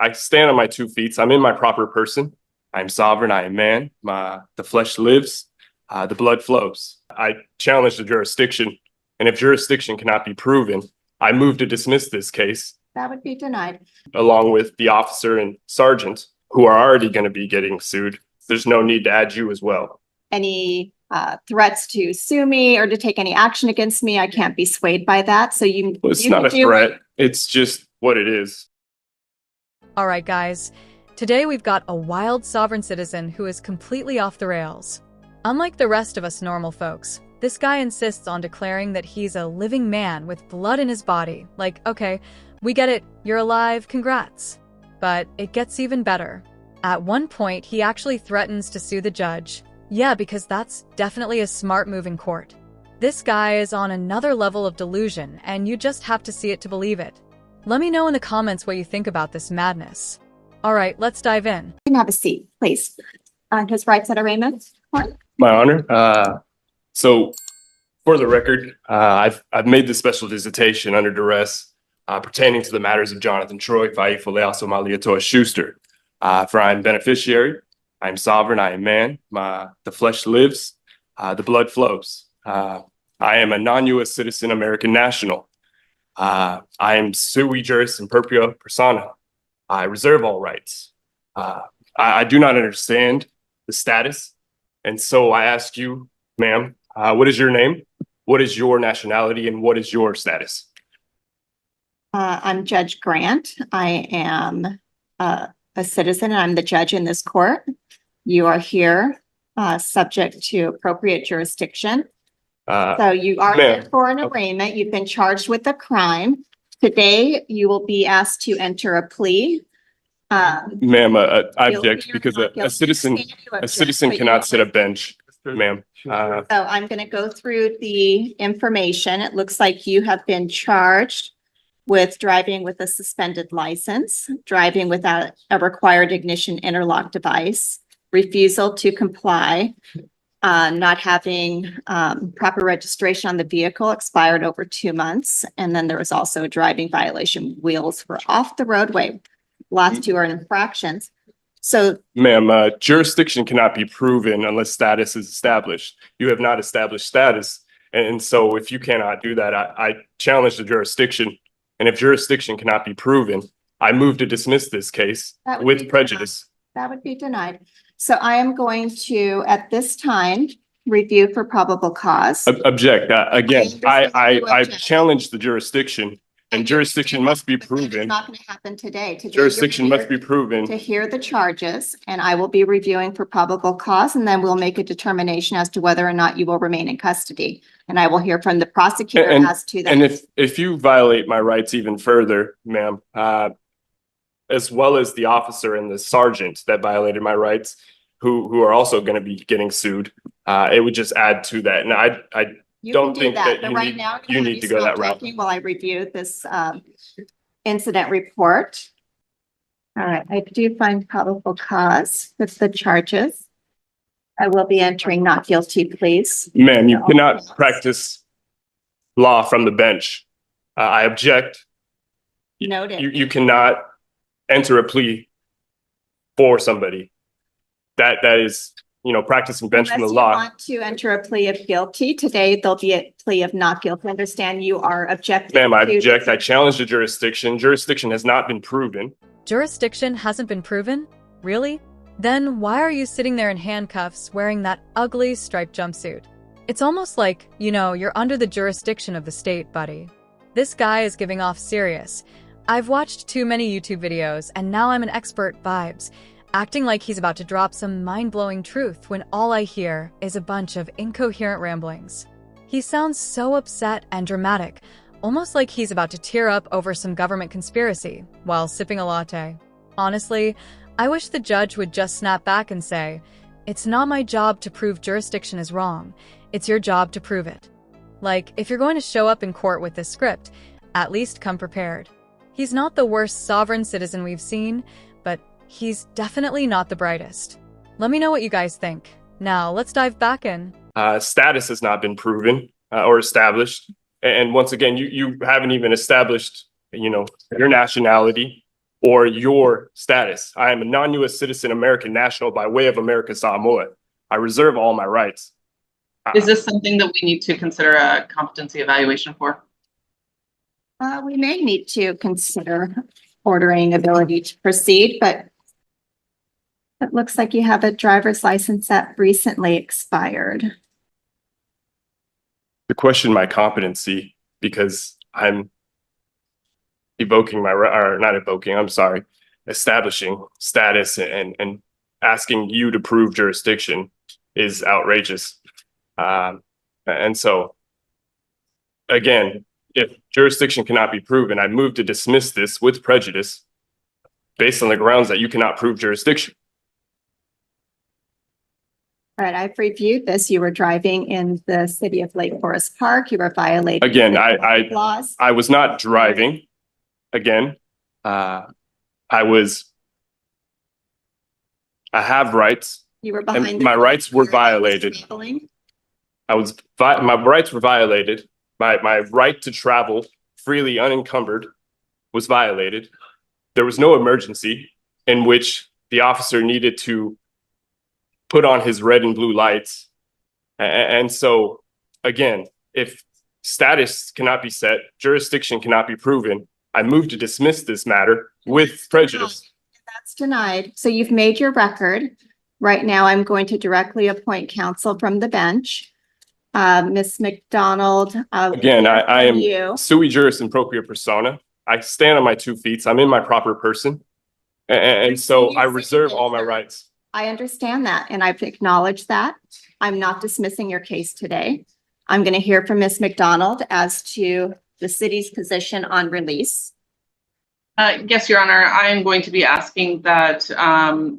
I stand on my 2 feet. I'm in my proper person. I am sovereign. I am man. The flesh lives. The blood flows. I challenge the jurisdiction. And if jurisdiction cannot be proven, I move to dismiss this case. That would be denied. Along with the officer and sergeant who are already going to be getting sued. There's no need to add you as well. Any threats to sue me or to take any action against me, I can't be swayed by that. So it's not a threat. It's just what it is. All right, guys. Today we've got a wild sovereign citizen who is completely off the rails. Unlike the rest of us normal folks, this guy insists on declaring that he's a living man with blood in his body. Like, okay, we get it, you're alive, congrats. But it gets even better. At one point, he actually threatens to sue the judge. Yeah, because that's definitely a smart move in court. This guy is on another level of delusion, and you just have to see it to believe it. Let me know in the comments what you think about this madness. All right, let's dive in. You can have a seat, please. His rights at arraignment. My honor. So, for the record, I've made this special visitation under duress pertaining to the matters of Jonathan Troy, Faifoleaso Maliatoa Schuster. For I am beneficiary, I am sovereign, I am man. The flesh lives, the blood flows. I am a non-U.S. citizen, American national. I am sui juris imperfecta persona. I reserve all rights. I do not understand the status, and so I ask you, ma'am, what is your name? What is your nationality, and what is your status? I'm Judge Grant. I am a citizen, and I'm the judge in this court. You are here subject to appropriate jurisdiction. So you are here for an arraignment. You've been charged with a crime. Today, you will be asked to enter a plea. Ma'am, I object because a citizen cannot sit a bench, ma'am. So I'm going to go through the information. It looks like you have been charged with driving with a suspended license, driving without a required ignition interlock device, refusal to comply, not having proper registration on the vehicle, expired over 2 months. And then there was also a driving violation. Wheels were off the roadway. Last two are infractions. So, ma'am, jurisdiction cannot be proven unless status is established. You have not established status. And so if you cannot do that, I challenge the jurisdiction. And if jurisdiction cannot be proven, I move to dismiss this case with prejudice. That would be denied. So I am going to, at this time, review for probable cause. Object. Again, I challenge the jurisdiction, and jurisdiction must be proven. It's not going to happen today. Jurisdiction must be proven. To hear the charges, and I will be reviewing for probable cause, and then we'll make a determination as to whether or not you will remain in custody. And I will hear from the prosecutor as to that. And if you violate my rights even further, ma'am, as well as the officer and the sergeant that violated my rights, who are also going to be getting sued, it would just add to that. And I don't think that you need to go that route. While I review this incident report. All right, I do find probable cause with the charges. I will be entering not guilty, please. Ma'am, you cannot practice law from the bench. I object. Noted. You cannot enter a plea for somebody. That is, practicing bench from the law. Unless you want to enter a plea of guilty, today there'll be a plea of not guilty. Understand you are objecting. Ma'am, I object. I challenge the jurisdiction. Jurisdiction has not been proven. Jurisdiction hasn't been proven? Really? Then why are you sitting there in handcuffs wearing that ugly striped jumpsuit? It's almost like, you're under the jurisdiction of the state, buddy. This guy is giving off serious. I've watched too many YouTube videos, and now I'm an expert vibes, acting like he's about to drop some mind-blowing truth when all I hear is a bunch of incoherent ramblings. He sounds so upset and dramatic, almost like he's about to tear up over some government conspiracy while sipping a latte. Honestly, I wish the judge would just snap back and say, "It's not my job to prove jurisdiction is wrong. It's your job to prove it." Like, if you're going to show up in court with this script, at least come prepared. He's not the worst sovereign citizen we've seen, but he's definitely not the brightest. Let me know what you guys think. Now, let's dive back in. Status has not been proven or established. And once again, you haven't even established, your nationality. or your status. I am a non-U.S. citizen, American national by way of America Samoa. I reserve all my rights. Is this something that we need to consider a competency evaluation for? We may need to consider ordering ability to proceed, but it looks like you have a driver's license that recently expired. To question my competency because I'm evoking my, or not evoking, I'm sorry, establishing status and asking you to prove jurisdiction is outrageous. And so, again, if jurisdiction cannot be proven, I move to dismiss this with prejudice based on the grounds that you cannot prove jurisdiction. All right, I've reviewed this. You were driving in the city of Lake Forest Park. You were violating. Again, laws. I was not driving. Again, I have rights. You were behind. My rights were violated. My rights were violated. My right to travel freely unencumbered was violated. There was no emergency in which the officer needed to put on his red and blue lights. And so, again, if status cannot be set, jurisdiction cannot be proven, I move to dismiss this matter with prejudice. That's denied. So you've made your record. Right now, I'm going to directly appoint counsel from the bench. Ms. McDonald. Again, I am sui juris in propria persona. I stand on my 2 feet. I'm in my proper person. And so I reserve all my rights. I understand that, and I've acknowledged that. I'm not dismissing your case today. I'm going to hear from Ms. McDonald as to the city's position on release. Yes, Your Honor, I am going to be asking that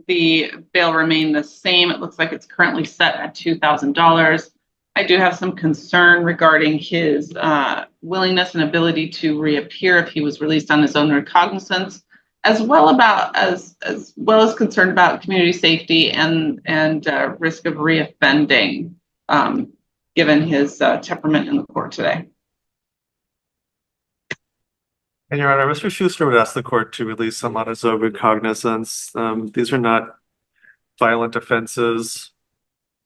the bail remain the same. It looks like it's currently set at $2,000. I do have some concern regarding his willingness and ability to reappear if he was released on his own recognizance, as well as concerned about community safety and risk of reoffending, given his temperament in the court today. And Your Honor, Mr. Schuster would ask the court to release him on his own recognizance. These are not violent offenses.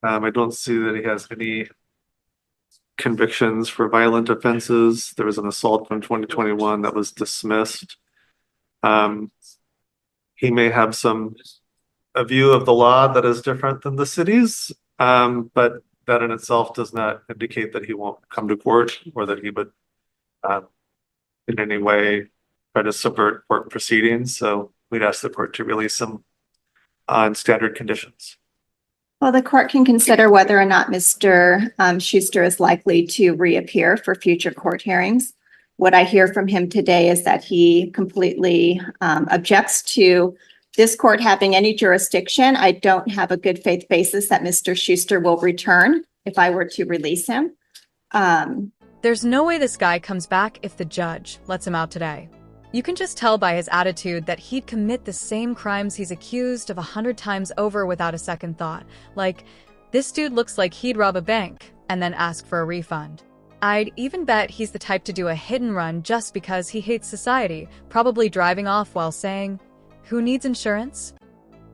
I don't see that he has any convictions for violent offenses. There was an assault from 2021 that was dismissed. He may have a view of the law that is different than the city's, but that in itself does not indicate that he won't come to court or that he would in any way try to subvert court proceedings. So we'd ask the court to release him on standard conditions. Well, the court can consider whether or not Mr. Schuster is likely to reappear for future court hearings. What I hear from him today is that he completely objects to this court having any jurisdiction. I don't have a good faith basis that Mr. Schuster will return if I were to release him. There's no way this guy comes back if the judge lets him out today. You can just tell by his attitude that he'd commit the same crimes he's accused of 100 times over without a second thought. Like, this dude looks like he'd rob a bank and then ask for a refund. I'd even bet he's the type to do a hit and run just because he hates society, probably driving off while saying, "Who needs insurance?"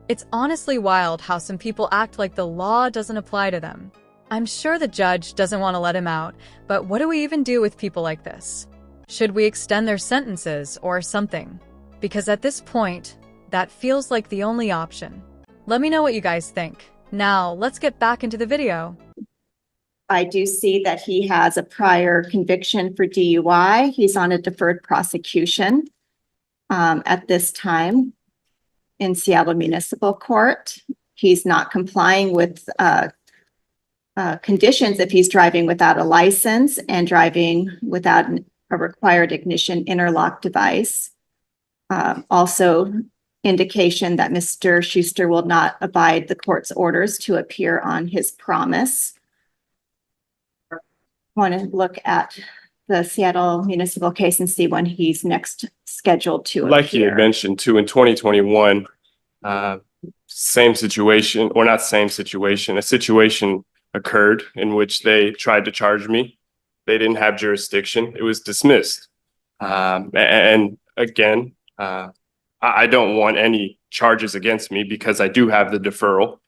It's honestly wild how some people act like the law doesn't apply to them. I'm sure the judge doesn't want to let him out, but what do we even do with people like this? Should we extend their sentences or something? Because at this point, that feels like the only option. Let me know what you guys think. Now, let's get back into the video. I do see that he has a prior conviction for DUI. He's on a deferred prosecution at this time in Seattle Municipal Court. He's not complying with conditions if he's driving without a license and driving without a required ignition interlock device. Also indication that Mr. Schuster will not abide the court's orders to appear on his promise. Want to look at the Seattle municipal case and see when he's next scheduled to appear. Like you had mentioned too, in 2021, same situation, or not same situation, a situation occurred in which they tried to charge me. They didn't have jurisdiction. It was dismissed. And again, I don't want any charges against me because I do have the deferral,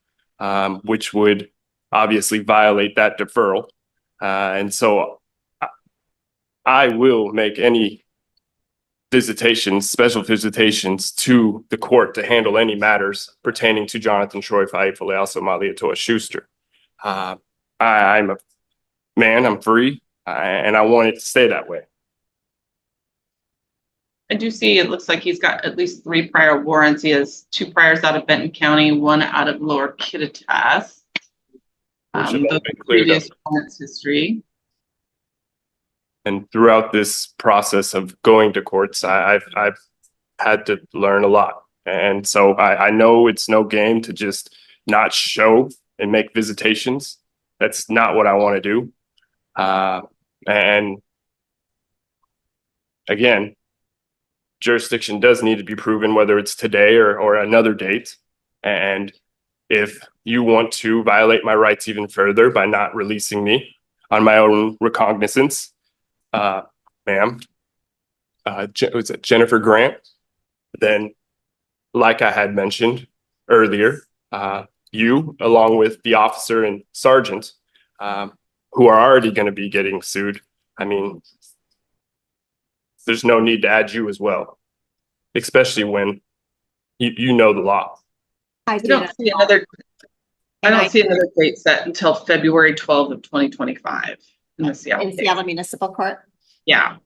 which would obviously violate that deferral. And so I will make any visitations, special visitations to the court to handle any matters pertaining to Jonathan Troy Faifale, also Malietoa Schuster. I'm a man, I'm free, and I want it to stay that way. I do see it looks like he's got at least 3 prior warrants. He has 2 priors out of Benton County, 1 out of Lower Kittitas. The previous warrants history. And throughout this process of going to courts, I've had to learn a lot. And so I know it's no game to just not show and make visitations. That's not what I want to do. And again, jurisdiction does need to be proven, whether it's today or another date. And if you want to violate my rights even further by not releasing me on my own recognizance, ma'am, was it Jennifer Grant? Then, like I had mentioned earlier, you, along with the officer and sergeant, who are already going to be getting sued, I mean, there's no need to add you as well, especially when you know the law. I don't see another date set until February 12th of 2025 in the Seattle. In Seattle Municipal Court? Yeah.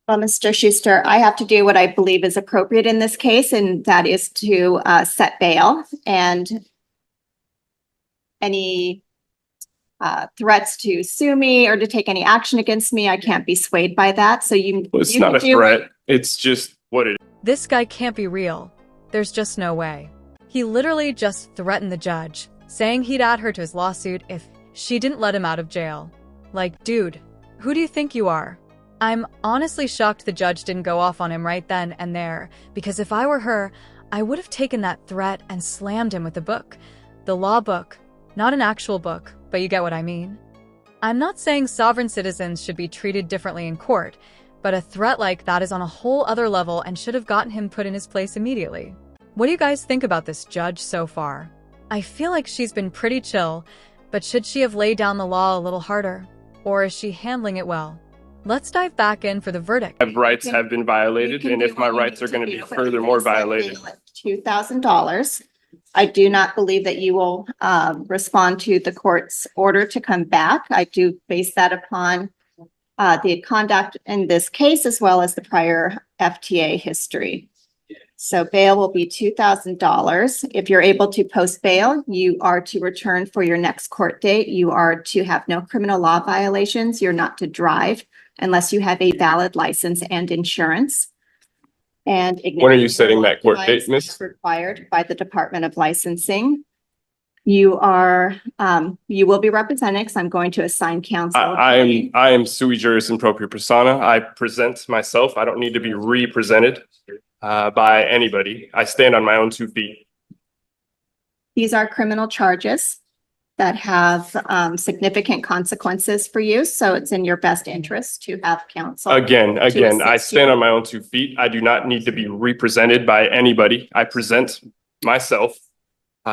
Well, Mr. Schuster, I have to do what I believe is appropriate in this case, and that is to set bail. And any threats to sue me or to take any action against me, I can't be swayed by that. So it's not a threat. It's just what it is. This guy can't be real. There's just no way. He literally just threatened the judge, saying he'd add her to his lawsuit if she didn't let him out of jail. Like, dude, who do you think you are? I'm honestly shocked the judge didn't go off on him right then and there, because if I were her, I would have taken that threat and slammed him with a book. The law book. Not an actual book, but you get what I mean. I'm not saying sovereign citizens should be treated differently in court, but a threat like that is on a whole other level and should have gotten him put in his place immediately. What do you guys think about this judge so far? I feel like she's been pretty chill, but should she have laid down the law a little harder? Or is she handling it well? Let's dive back in for the verdict. Rights have been violated, and if my rights are going to be furthermore violated. $2,000. I do not believe that you will respond to the court's order to come back. I do base that upon the conduct in this case, as well as the prior FTA history. So bail will be $2,000. If you're able to post bail, you are to return for your next court date. You are to have no criminal law violations. You're not to drive unless you have a valid license and insurance. And when are you setting that court date, Miss? Required by the Department of Licensing. You will be represented because I'm going to assign counsel. I am sui juris in propria persona. I present myself. I don't need to be represented by anybody. I stand on my own 2 feet. These are criminal charges that have significant consequences for you. So it's in your best interest to have counsel. Again, I stand on my own 2 feet. I do not need to be represented by anybody. I present myself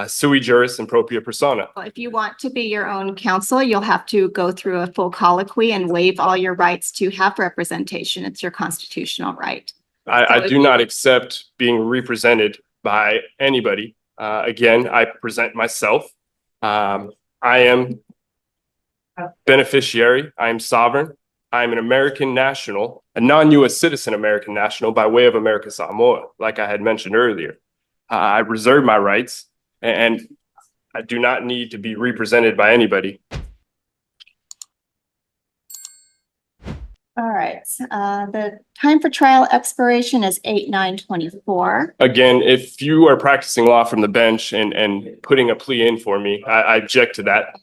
sui juris in propria persona. Well, if you want to be your own counsel, you'll have to go through a full colloquy and waive all your rights to have representation. It's your constitutional right. I do not accept being represented by anybody. Again, I present myself. I am beneficiary. I am sovereign. I am an American national, a non-U.S. citizen American national by way of America Samoa, like I had mentioned earlier. I reserve my rights, and I do not need to be represented by anybody. All right. The time for trial expiration is 8/9/24. Again, if you are practicing law from the bench and putting a plea in for me, I object to that.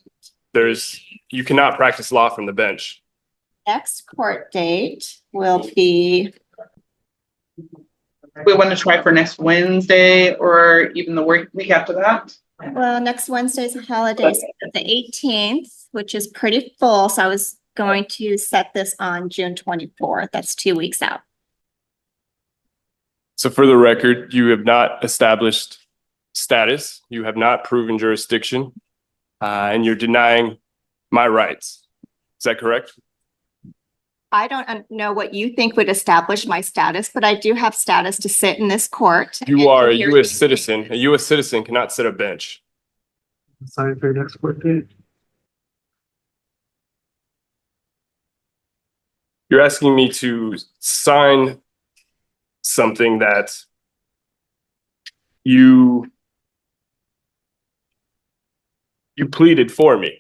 You cannot practice law from the bench. Next court date will be. We want to try for next Wednesday or even the week after that. Well, next Wednesday's a holiday, so the 18th, which is pretty full. So I was going to set this on June 24th. That's 2 weeks out. So for the record, you have not established status, you have not proven jurisdiction, and you're denying my rights. Is that correct? I don't know what you think would establish my status, but I do have status to sit in this court. You are a and hear U.S. these citizen. A cases. U.S. citizen cannot sit a bench. Sign for your next court date. You're asking me to sign something that you pleaded for me.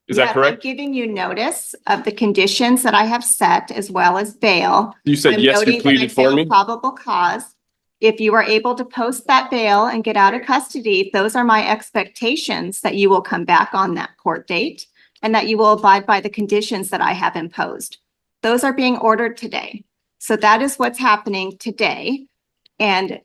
Is that Yes, correct? I'm giving you notice of the conditions that I have set as well as bail. You said I'm yes, noting you that pleaded I for found me. Probable cause. If you are able to post that bail and get out of custody, those are my expectations that you will come back on that court date and that you will abide by the conditions that I have imposed. Those are being ordered today. So that is what's happening today. And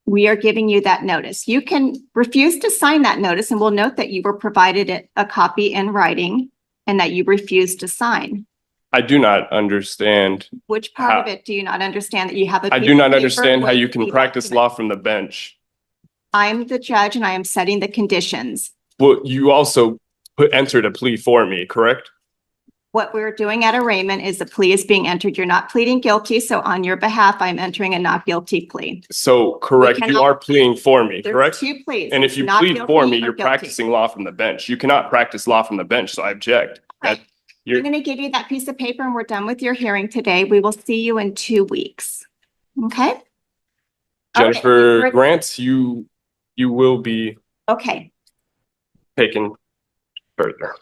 we are giving you that notice. You can refuse to sign that notice and we'll note that you were provided a copy in writing and that you refused to sign. I do not understand. Which part of How- it do you not understand that you have a I piece do of not paper understand how with you can the practice document? law from the bench. I'm the judge and I am setting the conditions. Well, you also entered a plea for me, correct? What we're doing at arraignment is the plea is being entered. You're not pleading guilty. So on your behalf, I'm entering a not guilty plea. So correct, you cannot- are pleading for me, There's correct? 2 pleas. And if you not plead guilty for me, or you're guilty. practicing law from the bench. You cannot practice law from the bench, so I object. Okay. That you're, I'm going to give you that piece of paper and we're done with your hearing today. We will see you in 2 weeks. Okay? Jennifer Okay. Grant, you will be Okay. taken further.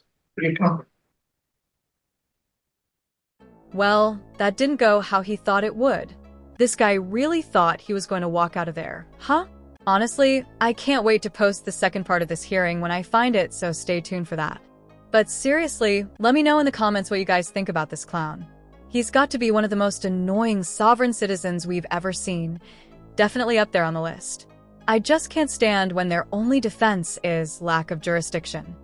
Well, that didn't go how he thought it would. This guy really thought he was going to walk out of there, huh? Honestly, I can't wait to post the second part of this hearing when I find it, so stay tuned for that. But seriously, let me know in the comments what you guys think about this clown. He's got to be one of the most annoying sovereign citizens we've ever seen. Definitely up there on the list. I just can't stand when their only defense is lack of jurisdiction.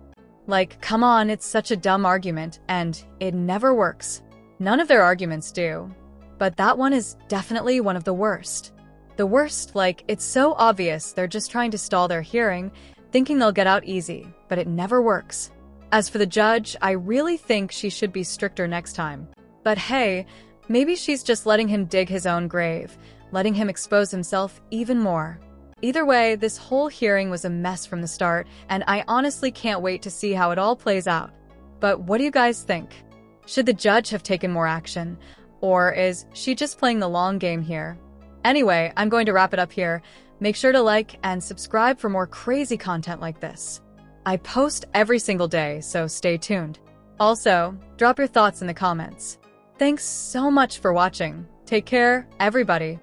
Like, come on, it's such a dumb argument, and it never works. None of their arguments do. But that one is definitely one of the worst. The worst, like, it's so obvious they're just trying to stall their hearing, thinking they'll get out easy, but it never works. As for the judge, I really think she should be stricter next time. But hey, maybe she's just letting him dig his own grave, letting him expose himself even more. Either way, this whole hearing was a mess from the start, and I honestly can't wait to see how it all plays out. But what do you guys think? Should the judge have taken more action? Or is she just playing the long game here? Anyway, I'm going to wrap it up here. Make sure to like and subscribe for more crazy content like this. I post every single day, so stay tuned. Also, drop your thoughts in the comments. Thanks so much for watching. Take care, everybody.